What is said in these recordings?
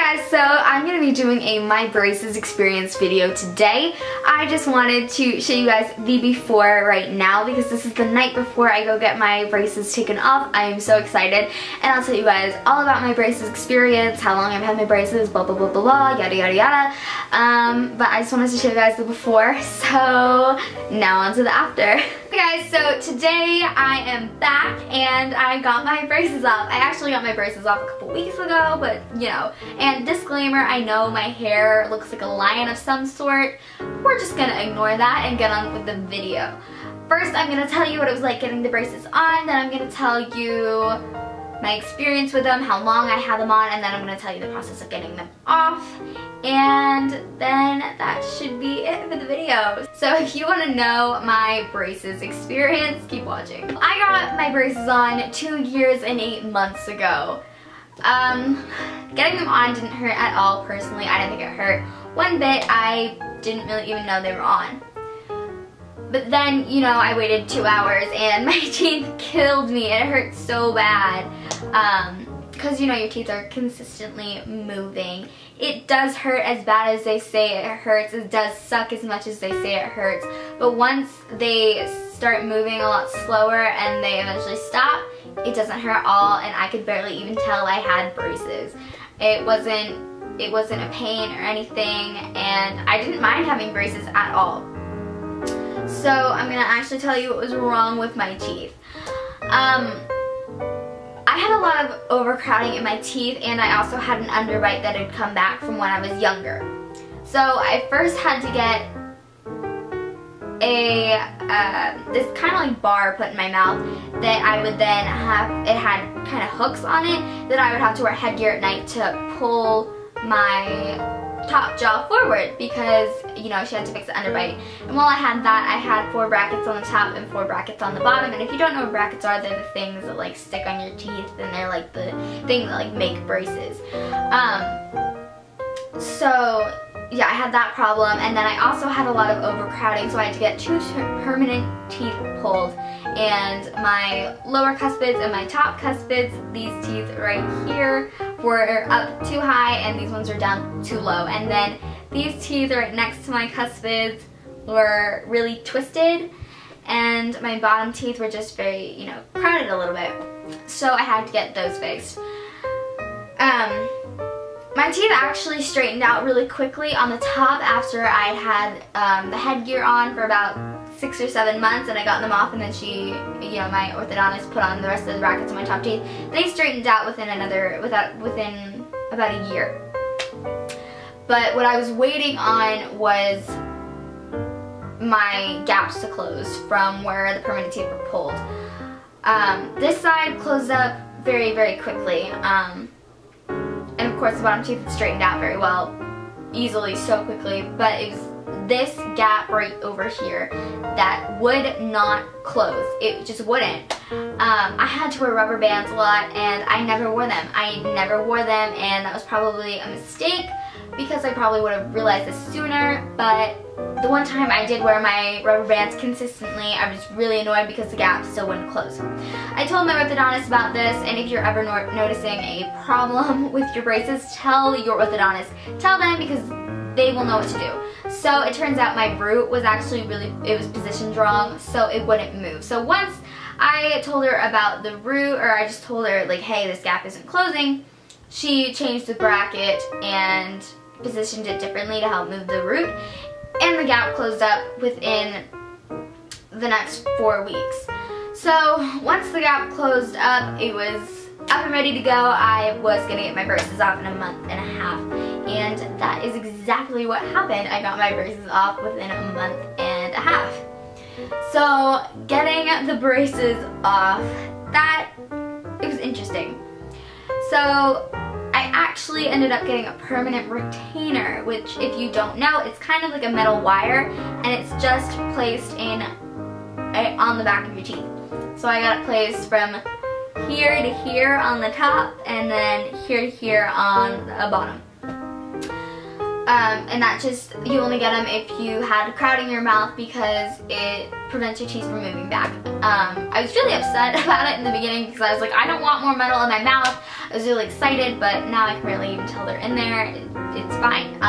Hey guys, so I'm going to be doing a my braces experience video today. I just wanted to show you guys the before right now because this is the night before I go get my braces taken off. I am so excited and I'll tell you guys all about my braces experience, how long I've had my braces, blah blah blah blah blah, yada yada yada. But I just wanted to show you guys the before, so now on to the after. Hey guys, so today I am back and I got my braces off. I actually got my braces off a couple weeks ago, but you know. And disclaimer, I know my hair looks like a lion of some sort. We're just gonna ignore that and get on with the video. First, I'm gonna tell you what it was like getting the braces on, then I'm gonna tell you my experience with them, how long I had them on, and then I'm gonna tell you the process of getting them off. And then that should be it for the video. So if you want to know my braces experience, keep watching. I got my braces on 2 years and 8 months ago. Getting them on didn't hurt at all personally. I didn't think it hurt one bit. I didn't really even know they were on. But then, you know, I waited 2 hours and my teeth killed me. It hurt so bad. Because, you know, your teeth are consistently moving. It does hurt as bad as they say it hurts. It does suck as much as they say it hurts. But once they start moving a lot slower and they eventually stop, it doesn't hurt at all, and I could barely even tell I had braces. It wasn't a pain or anything, and I didn't mind having braces at all. So I'm gonna actually tell you what was wrong with my teeth. I had a lot of overcrowding in my teeth, and I also had an underbite that had come back from when I was younger. So I first had to get this kind of like bar put in my mouth that I would then have, it had kind of hooks on it that I would have to wear headgear at night to pull my top jaw forward because, you know, she had to fix the underbite. And while I had that, I had 4 brackets on the top and 4 brackets on the bottom. And if you don't know what brackets are, they're the things that like stick on your teeth, and they're like the thing that like make braces. So yeah, I had that problem, and then I also had a lot of overcrowding, so I had to get 2 permanent teeth pulled, and my lower cuspids and my top cuspids, these teeth right here, were up too high and these ones are down too low, and then these teeth right next to my cuspids were really twisted, and my bottom teeth were just very, you know, crowded a little bit, so I had to get those fixed. My teeth actually straightened out really quickly on the top after I had the headgear on for about 6 or 7 months, and I got them off, and then she, you know, my orthodontist put on the rest of the brackets on my top teeth. They straightened out within about a year. But what I was waiting on was my gaps to close from where the permanent teeth were pulled. This side closed up very, very quickly. And of course the bottom teeth had straightened out very well, easily, so quickly, but it was this gap right over here that would not close. It just wouldn't. I had to wear rubber bands a lot, and I never wore them. And that was probably a mistake because I probably would have realized this sooner, but the one time I did wear my rubber bands consistently, I was really annoyed because the gap still wouldn't close. I told my orthodontist about this, and if you're ever noticing a problem with your braces, tell your orthodontist. Tell them, because they will know what to do. So it turns out my root was actually it was positioned wrong, so it wouldn't move. So once I told her about the root, or I just told her like, hey, this gap isn't closing, she changed the bracket and positioned it differently to help move the root, and the gap closed up within the next 4 weeks. So once the gap closed up, it was up and ready to go. I was gonna get my braces off in a month and a half, and that is exactly what happened. I got my braces off within a month and a half. So getting the braces off, it was interesting. So I actually ended up getting a permanent retainer, which, if you don't know, it's kind of like a metal wire, and it's just placed on the back of your teeth. So I got it placed from here to here on the top, and then here to here on the bottom. And that just, you only get them if you had crowd in your mouth because it prevents your teeth from moving back. I was really upset about it in the beginning because I was like, I don't want more metal in my mouth. I was really excited, but now I can barely even tell they're in there. It's fine.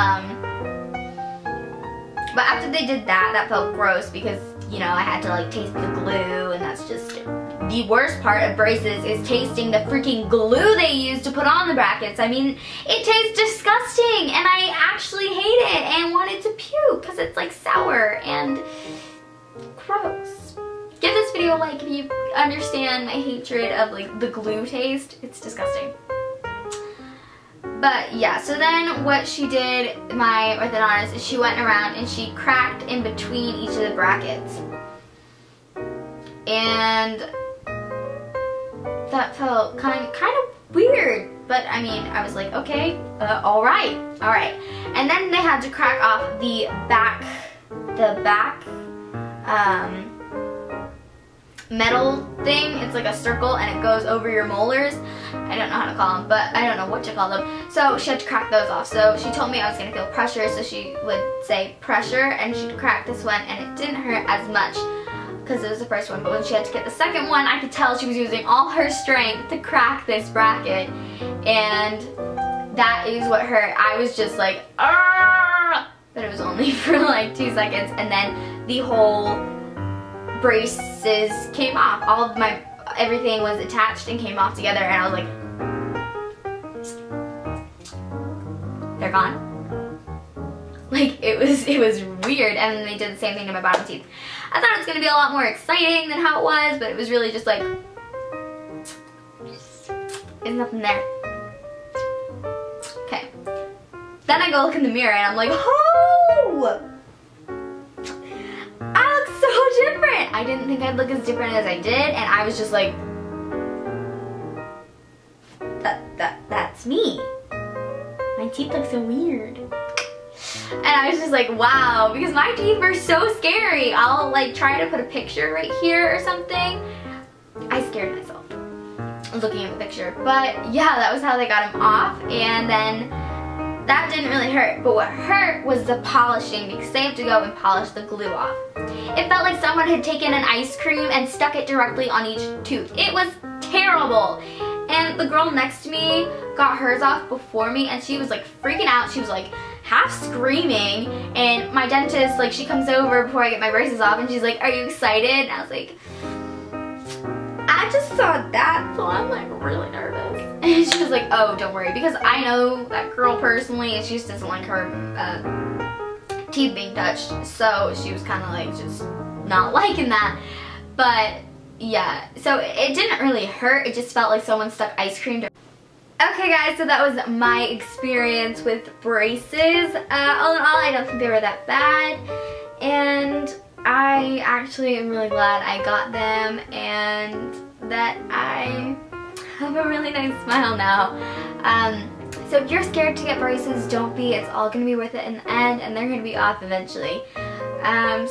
But after they did that, that felt gross because, you know, I had to like taste the glue, and that's just the worst part of braces is tasting the freaking glue they use to put on the brackets. I mean, it tastes disgusting, and I actually hate it and wanted to puke because it's like sour and gross. Give this video a like if you understand my hatred of like the glue taste. It's disgusting. But yeah, so then what she did, my orthodontist, is she went around and she cracked in between each of the brackets. And that felt kind of weird, but I mean, I was like, okay, all right. And then they had to crack off the back metal thing. It's like a circle and it goes over your molars. I don't know how to call them, but I don't know what to call them. So she had to crack those off. So she told me I was gonna feel pressure, so she would say pressure, and she'd crack this one, and it didn't hurt as much because it was the first one. But when she had to get the second one, I could tell she was using all her strength to crack this bracket, and that is what hurt. I was just like, ah! But it was only for like 2 seconds, and then the whole braces came off. All of my everything was attached and came off together, and I was like, they're gone. Like, it was weird. And then they did the same thing to my bottom teeth. I thought it was gonna be a lot more exciting than how it was, but it was really just like, there's nothing there. Okay. Then I go look in the mirror and I'm like, oh! I look so different. I didn't think I'd look as different as I did, and I was just like, that's me. My teeth look so weird. And I was just like, wow, because my teeth were so scary. I'll like try to put a picture right here or something. I scared myself looking at the picture. But yeah, that was how they got them off, and then that didn't really hurt. But what hurt was the polishing, because they have to go and polish the glue off. It felt like someone had taken an ice cream and stuck it directly on each tooth. It was terrible. And the girl next to me got hers off before me, and she was like freaking out. She was like half screaming, and my dentist, like, she comes over before I get my braces off, and she's like, are you excited? And I was like, I just saw that, so I'm like really nervous. And she was like, oh, don't worry, because I know that girl personally, and she just doesn't like her teeth being touched, so she was kind of like just not liking that. But yeah, so it didn't really hurt, it just felt like someone stuck ice cream to. Okay guys, so that was my experience with braces. All in all, I don't think they were that bad, and I actually am really glad I got them and that I have a really nice smile now. So if you're scared to get braces, don't be. It's all going to be worth it in the end, and they're going to be off eventually.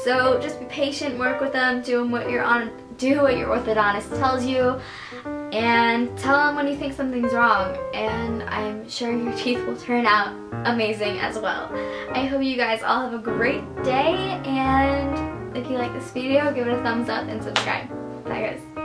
So just be patient, work with them, do what your orthodontist tells you, and tell them when you think something's wrong, and I'm sure your teeth will turn out amazing as well. I hope you guys all have a great day, and if you like this video, give it a thumbs up and subscribe. Bye guys.